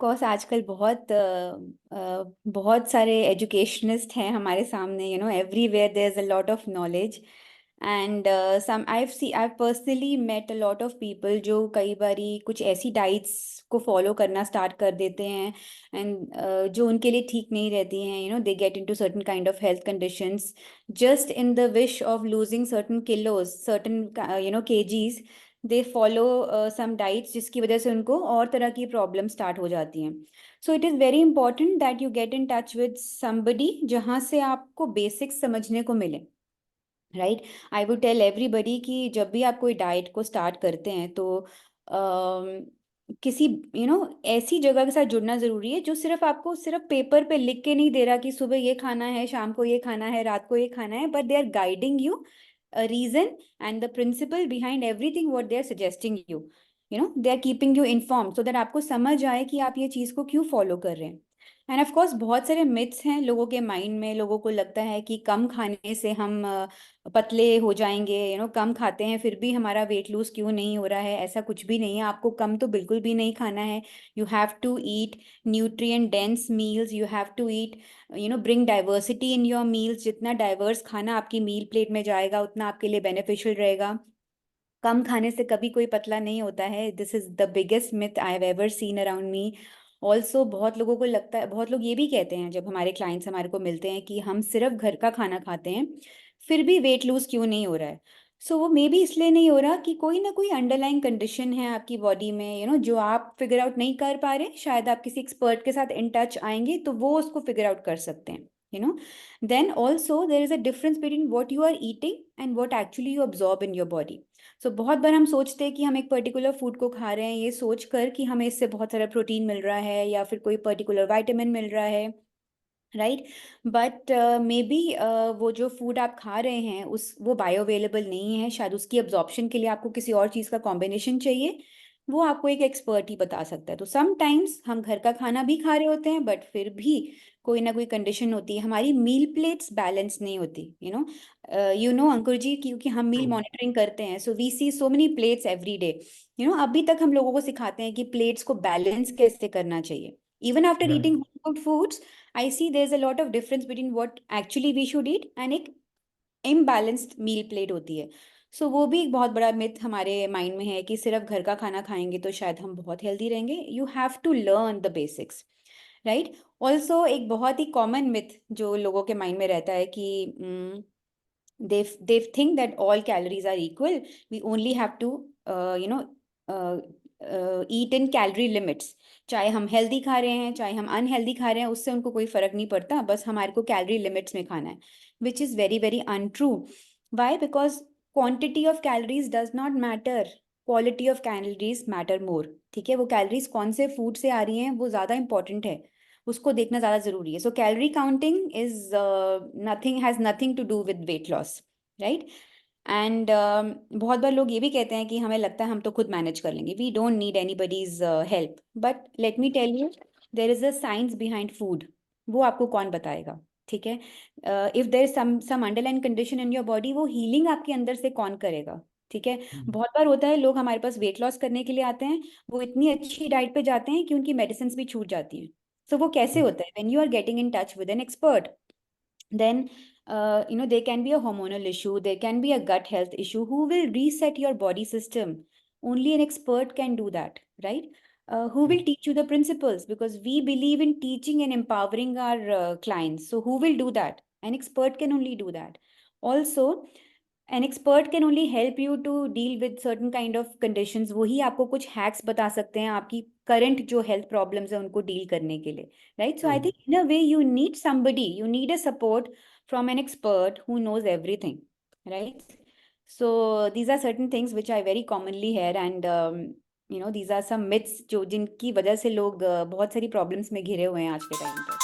Course आजकल बहुत सारे एजुकेशनिस्ट हैं हमारे सामने, everywhere there is a lot of knowledge and some I personally met a lot of people जो कई बारी कुछ ऐसी डाइट्स को फॉलो करना स्टार्ट कर देते हैं एंड जो उनके लिए ठीक नहीं रहती हैं, they get into certain kind of health conditions just in the wish of losing certain kilos, certain KGs. They follow some diets जिसकी वजह से उनको और तरह की प्रॉब्लम स्टार्ट हो जाती हैं। So it is very important that you get in touch with somebody जहाँ से आपको बेसिक्स समझने को मिले, right. I would tell everybody कि जब भी आप कोई डाइट को स्टार्ट करते हैं तो किसी ऐसी जगह के साथ जुड़ना ज़रूरी है जो सिर्फ आपको सिर्फ पेपर पे लिख के नहीं दे रहा कि सुबह ये खाना है, शाम को ये खाना है, रात को ये खाना है, but they are guiding you a reason and the principle behind everything what they are suggesting you, they are keeping you informed so that आपको समझ आए कि आप ये चीज़ को क्यों फॉलो कर रहे हैं। एंड ऑफ कोर्स बहुत सारे मिथ्स हैं लोगों के माइंड में। लोगों को लगता है कि कम खाने से हम पतले हो जाएंगे, कम खाते हैं फिर भी हमारा वेट लूज क्यों नहीं हो रहा है। ऐसा कुछ भी नहीं है, आपको कम तो बिल्कुल भी नहीं खाना है। You have to eat nutrient dense meals, you have to eat, bring diversity in your meals. जितना डाइवर्स खाना आपकी मील प्लेट में जाएगा उतना आपके लिए बेनिफिशियल रहेगा। कम खाने से कभी कोई पतला नहीं होता है। This is the biggest myth I have ever seen around me. Also बहुत लोगों को लगता है, बहुत लोग ये भी कहते हैं जब हमारे क्लाइंट्स हमारे को मिलते हैं कि हम सिर्फ घर का खाना खाते हैं फिर भी वेट लूज क्यों नहीं हो रहा है। सो वो मे बी इसलिए नहीं हो रहा कि कोई ना कोई अंडरलाइंग कंडीशन है आपकी बॉडी में, जो आप फिगर आउट नहीं कर पा रहे। शायद आप किसी एक्सपर्ट के साथ इन टच आएंगे तो वो उसको फिगर आउट कर सकते हैं। Then also there is a difference between what you are eating and what actually you absorb in your body. So बहुत बार हम सोचते हैं कि हम एक पर्टिकुलर फूड को खा रहे हैं ये सोच कर कि हमें इससे बहुत सारा प्रोटीन मिल रहा है या फिर कोई पर्टिकुलर विटामिन मिल रहा है, राइट। बट मे बी वो जो फूड आप खा रहे हैं उस वो बायो अवेलेबल नहीं है। शायद उसकी अब्जॉर्प्शन के लिए आपको किसी और चीज़ का कॉम्बिनेशन चाहिए। वो आपको एक एक्सपर्ट ही बता सकता है। तो समटाइम्स हम घर का खाना भी खा रहे होते हैं बट फिर भी कोई ना कोई कंडीशन होती है, हमारी मील प्लेट्स बैलेंस नहीं होती। अंकुर जी, क्योंकि हम मील हम्म। मॉनिटरिंग करते हैं, so we see so many plates every day. अभी तक हम लोगों को सिखाते हैं कि प्लेट्स को बैलेंस कैसे करना चाहिए। Even after right. Eating home cooked foods I see there's a lot of difference between what actually we should eat and एक imbalanced meal plate होती है। सो वो भी एक बहुत बड़ा मिथ हमारे माइंड में है कि सिर्फ घर का खाना खाएंगे तो शायद हम बहुत हेल्दी रहेंगे। You have to learn the basics, right. Also एक बहुत ही कॉमन मिथ जो लोगों के माइंड में रहता है कि they think that all calories are equal, we only have to you know eat in calorie limits। चाहे हम हेल्दी खा रहे हैं चाहे हम अनहेल्दी खा रहे हैं उससे उनको कोई फर्क नहीं पड़ता, बस हमारे को कैलोरी लिमिट्स में खाना है, which is very very untrue. Why? Because quantity of calories does not matter, quality of calories matter more. ठीक है, वो कैलोरीज कौन से फूड से आ रही हैं वो ज़्यादा इंपॉर्टेंट है, उसको देखना ज़्यादा ज़रूरी है। So calorie counting is nothing, has nothing to do with weight loss, right. And बहुत बार लोग ये भी कहते हैं कि हमें लगता है हम तो खुद मैनेज कर लेंगे, we don't need anybody's help. But let me tell you, there is a science behind food. वो आपको कौन बताएगा? ठीक है, if there is some underline condition in your body, वो हीलिंग आपके अंदर से कौन करेगा? ठीक है। हम्म। बहुत बार होता है लोग हमारे पास वेट लॉस करने के लिए आते हैं, वो इतनी अच्छी डाइट पे जाते हैं कि उनकी मेडिसिन भी छूट जाती हैं। तो वो कैसे होता है? When you are getting in touch with an expert, then there can be a hormonal issue, there can be a gut health issue who will reset your body system. Only an expert can do that, right? Who will teach you the principles, because we believe in teaching and empowering our clients. So who will do that? An expert can only do that. Also, an expert can only help you to deal with certain kind of conditions। वही आपको कुछ hacks बता सकते हैं आपकी current जो health problems है उनको deal करने के लिए, right? So I hmm. think in a way you need somebody, you need a support from an expert who knows everything, right? So these are certain things which I very commonly hear, and these are some myths जो जिनकी वजह से लोग बहुत सारी problems में घिरे हुए हैं आज के टाइम पर।